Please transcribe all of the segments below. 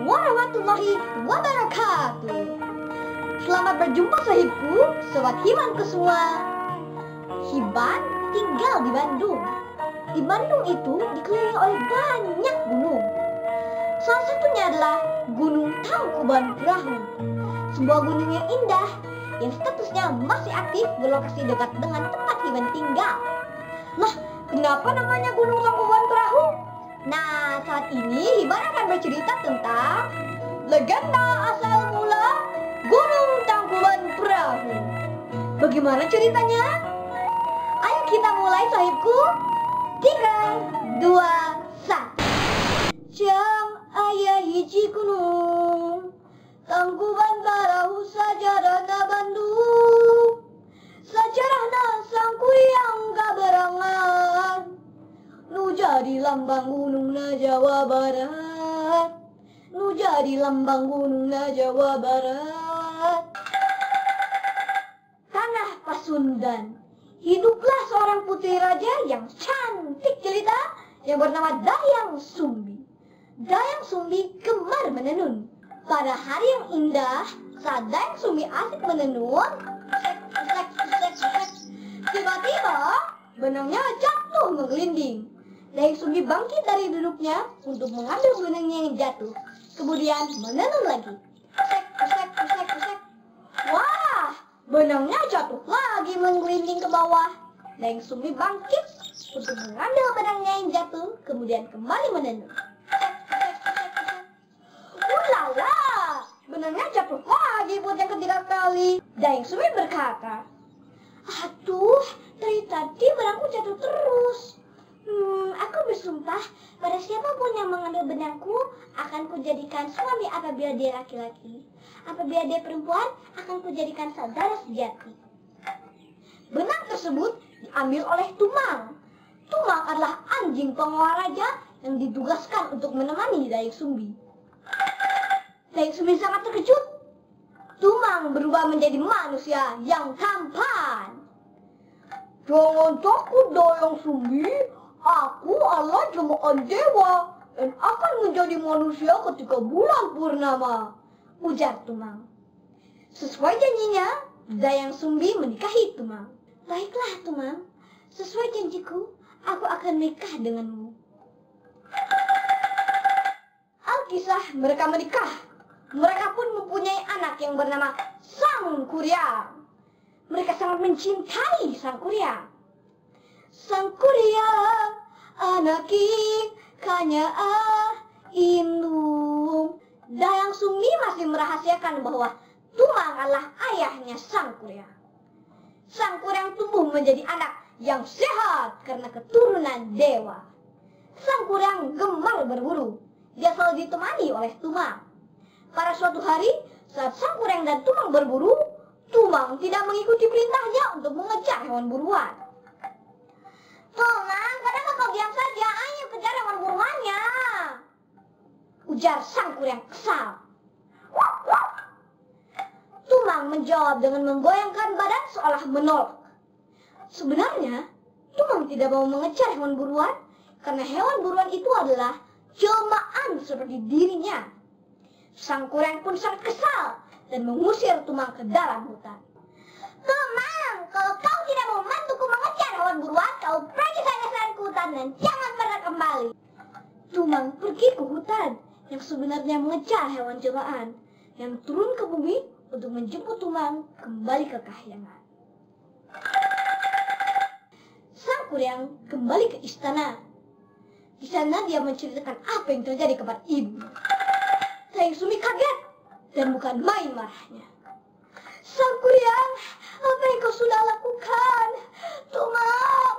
warahmatullahi wabarakatuh. Selamat berjumpa sahibku, sobat Himanku semua. Hiban tinggal di Bandung. Di Bandung itu dikelilingi oleh banyak gunung. Salah satunya adalah Gunung Tangkuban Perahu, sebuah gunung yang indah yang statusnya masih aktif berlokasi dekat dengan tempat Hiban tinggal. Nah, kenapa namanya Gunung Tangkuban Perahu? Nah, saat ini Hiban akan bercerita tentang legenda asal mula Gunung Tangkuban Perahu. Bagaimana ceritanya? Ayo kita mulai sahibku. 3, 2, 1. Jam ayah hiji gunung Tangkuban Perahu sajarana Bandung. Sajarahna sangkuriang kaberangan nu jadi lambang gunungna Jawa Barat. Nu jadi lambang gunungna Jawa Barat. Tanah Pasundan. Hiduplah seorang putri raja yang cantik jelita yang bernama Dayang Sumbi. Dayang Sumbi gemar menenun. Pada hari yang indah, saat Dayang Sumbi asik menenun, tiba-tiba benangnya jatuh menggelinding. Dayang Sumbi bangkit dari duduknya untuk mengambil benangnya yang jatuh. Kemudian menenun lagi. Wah, benangnya jatuh lagi menggelinding ke bawah. Dayang Sumbi bangkit untuk mengambil benangnya yang jatuh, kemudian kembali menenun. Ulala, benangnya jatuh lagi buat yang ketiga kali. Dayang Sumbi berkata, aduh, dari tadi benangku jatuh terus. Aku bersumpah pada siapapun yang mengambil benangku akan kujadikan suami apabila dia laki-laki. Apabila dia perempuan akan kujadikan saudara sejati. Benang tersebut diambil oleh Tumang. Tumang adalah anjing pengawas raja yang ditugaskan untuk menemani Dayang Sumbi. Dayang Sumbi sangat terkejut. Tumang berubah menjadi manusia yang tampan. Jangan takut Dayang Sumbi, aku adalah jemaah dewa dan akan menjadi manusia ketika bulan purnama, ujar Tumang. Sesuai janjinya, Dayang Sumbi menikahi Tumang. Baiklah Tumang, sesuai janjiku, aku akan menikah denganmu. Alkisah mereka menikah. Mereka pun mempunyai anak yang bernama Sangkuriang. Mereka sangat mencintai Sangkuriang. Sangkuriang, anaki kanya indung. Dayang Sumbi masih merahasiakan bahwa Tumang adalah ayahnya Sangkuriang. Sangkuriang tumbuh menjadi anak yang sehat karena keturunan dewa. Sangkuriang gemar berburu. Dia selalu ditemani oleh Tumang. Pada suatu hari, saat Sangkuriang dan Tumang berburu, Tumang tidak mengikuti perintahnya untuk mengejar hewan buruan. Tumang, kenapa kau diam saja? Ayo kejar hewan buruannya, ujar Sangkuriang kesal. Tumang menjawab dengan menggoyangkan badan seolah menolak. Sebenarnya, Tumang tidak mau mengejar hewan buruan karena hewan buruan itu adalah jelmaan seperti dirinya. Sangkuriang pun sangat kesal dan mengusir Tumang ke dalam hutan. Tumang, kalau kau tidak mau membantuku mengejar hewan buruan, kau pergi saja ke hutan dan jangan pernah kembali. Tumang pergi ke hutan yang sebenarnya mengejar hewan jelmaan yang turun ke bumi untuk menjemput Tumang kembali ke kahyangan. Sangkuriang kembali ke istana. Di sana dia menceritakan apa yang terjadi kepada ibu. Dayang Sumbi kaget dan bukan main marahnya. Sangkuriang, apa yang kau sudah lakukan? Tumang,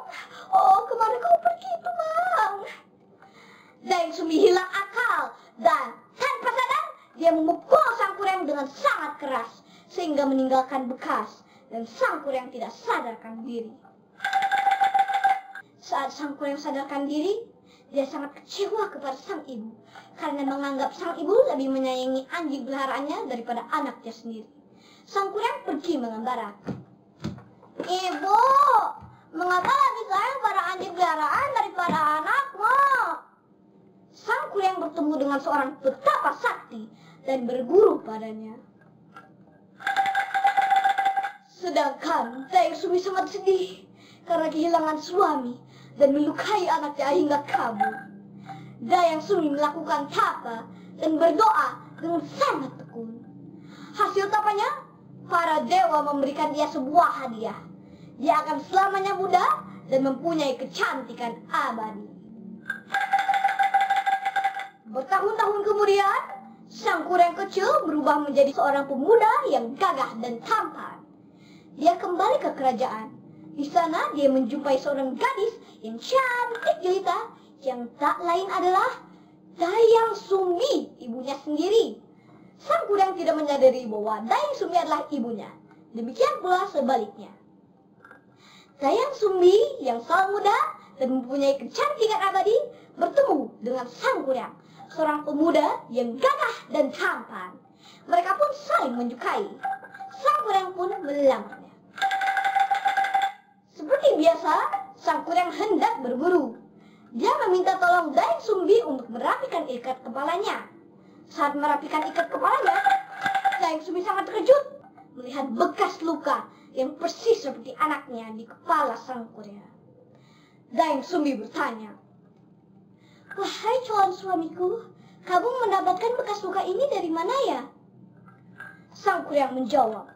oh kemana kau pergi Tumang? Dayang Sumbi hilang akal dan tanpa sadar dia memukul Sangkuriang dengan sangat keras sehingga meninggalkan bekas dan Sangkuriang tidak sadarkan diri. Saat Sangkuriang sadarkan diri, dia sangat kecewa kepada sang ibu karena menganggap sang ibu lebih menyayangi anjing peliharaannya daripada anaknya sendiri. Sangkuriang pergi mengembara. Ibu, mengapa lebih sayang pada anjing peliharaan daripada anakmu? Sang kuryang bertemu dengan seorang petapa sakti dan berguru padanya. Sedangkan Dayang Sumbi sangat sedih karena kehilangan suami dan melukai anaknya hingga kabur. Dayang Sumbi melakukan tapa dan berdoa dengan sangat tekun. Hasil tapanya, para dewa memberikan dia sebuah hadiah. Dia akan selamanya muda dan mempunyai kecantikan abadi. Bertahun-tahun kemudian, sang kuryang kecil berubah menjadi seorang pemuda yang gagah dan tampan. Dia kembali ke kerajaan. Di sana dia menjumpai seorang gadis yang cantik jelita yang tak lain adalah Dayang Sumbi, ibunya sendiri. Sang kuryang tidak menyadari bahwa Dayang Sumbi adalah ibunya. Demikian pula sebaliknya. Dayang Sumbi yang selalu muda dan mempunyai kecantikan abadi bertemu dengan sang kuryang, seorang pemuda yang gagah dan tampan. Mereka pun saling menyukai. Sang kuryang pun melamarnya. Seperti biasa, sang kuryang hendak berburu. Dia meminta tolong Dayang Sumbi untuk merapikan ikat kepalanya. Saat merapikan ikat kepalanya, Dayang Sumbi sangat terkejut melihat bekas luka yang persis seperti anaknya di kepala sang kuryang. Dayang Sumbi bertanya, "Wahai calon suamiku, kamu mendapatkan bekas luka ini dari mana ya?" Sang kuryang menjawab,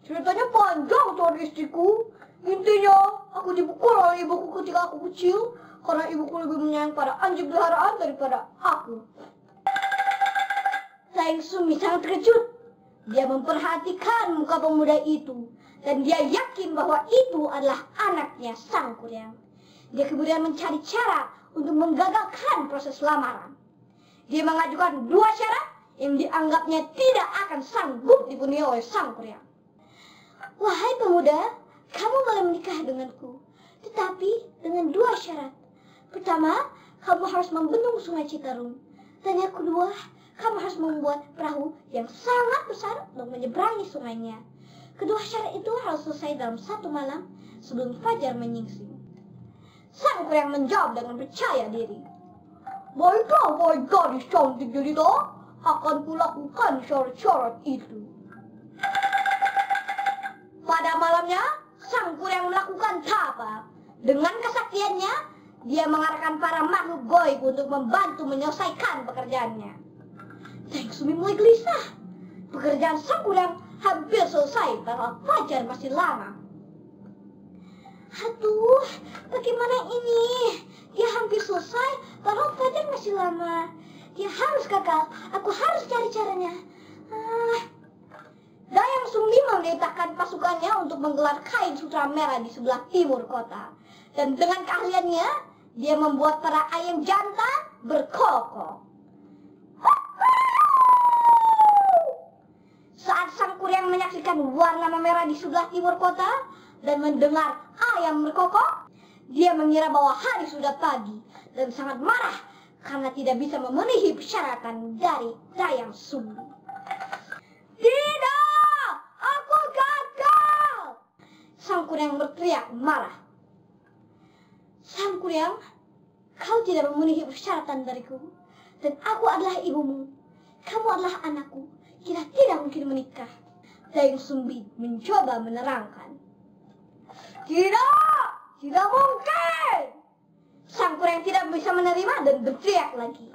"Ceritanya panjang tuan istriku. Intinya, aku dipukul oleh ibuku ketika aku kecil karena ibuku lebih menyayang pada anjing peliharaan daripada aku." Dayang Sumbi sangat terkejut. Dia memperhatikan muka pemuda itu dan dia yakin bahwa itu adalah anaknya sang kuryang. Dia kemudian mencari cara untuk menggagalkan proses lamaran. Dia mengajukan 2 syarat yang dianggapnya tidak akan sanggup dipenuhi oleh sang kuryang. "Wahai pemuda, kamu boleh menikah denganku, tetapi dengan 2 syarat. Pertama, kamu harus membendung sungai Citarum. Dan yang kedua, kamu harus membuat perahu yang sangat besar untuk menyeberangi sungainya. Kedua syarat itu harus selesai dalam 1 malam sebelum fajar menyingsing." Sang kuryang menjawab dengan percaya diri, "Baiklah, wahai gadis cantik jelita, akan kulakukan syarat-syarat itu." Pada malamnya, sang kuryang melakukan tapa. Dengan kesaktiannya, dia mengarahkan para makhluk gaib untuk membantu menyelesaikan pekerjaannya. Dayang Sumbi mulai gelisah. Pekerjaan sang kuryang hampir selesai, padahal fajar masih lama. "Aduh, bagaimana ini? Dia hampir selesai, padahal fajar masih lama. Dia harus gagal. Aku harus cari caranya." Dayang Sumbi memerintahkan pasukannya untuk menggelar kain sutra merah di sebelah timur kota. Dan dengan keahliannya, dia membuat para ayam jantan berkokok. Saat sang kuryang menyaksikan warna merah di sebelah timur kota dan mendengar ayam berkokok, dia mengira bahwa hari sudah pagi dan sangat marah karena tidak bisa memenuhi persyaratan dari Dayang Sumbi. "Tidak! Aku gagal!" sang kuryang berteriak marah. "Sang kuryang, kau tidak memenuhi persyaratan dariku, dan aku adalah ibumu. Kamu adalah anakku. Kita tidak mungkin menikah." Dayang Sumbi mencoba menerangkan. "Tidak! Tidak mungkin!" Sang kuryang tidak bisa menerima dan berteriak lagi.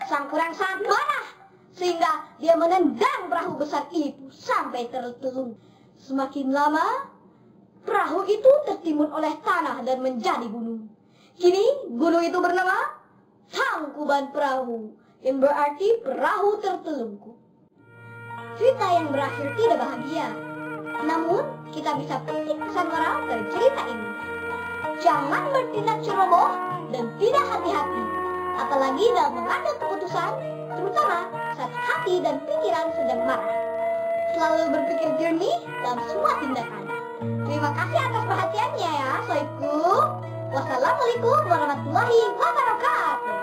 Sang kuryang sangat marah sehingga dia menendang perahu besar itu sampai tertelung. Semakin lama, perahu itu tertimbun oleh tanah dan menjadi gunung. Kini gunung itu bernama Tangkuban Perahu, yang berarti perahu tertelungkup. Cerita yang berakhir tidak bahagia. Namun, kita bisa petik pesan moral dari cerita ini. Jangan bertindak ceroboh dan tidak hati-hati, apalagi dalam mengambil keputusan, terutama saat hati dan pikiran sedang marah. Selalu berpikir jernih dalam semua tindakan. Terima kasih atas perhatiannya ya, soibku. Wassalamualaikum warahmatullahi wabarakatuh.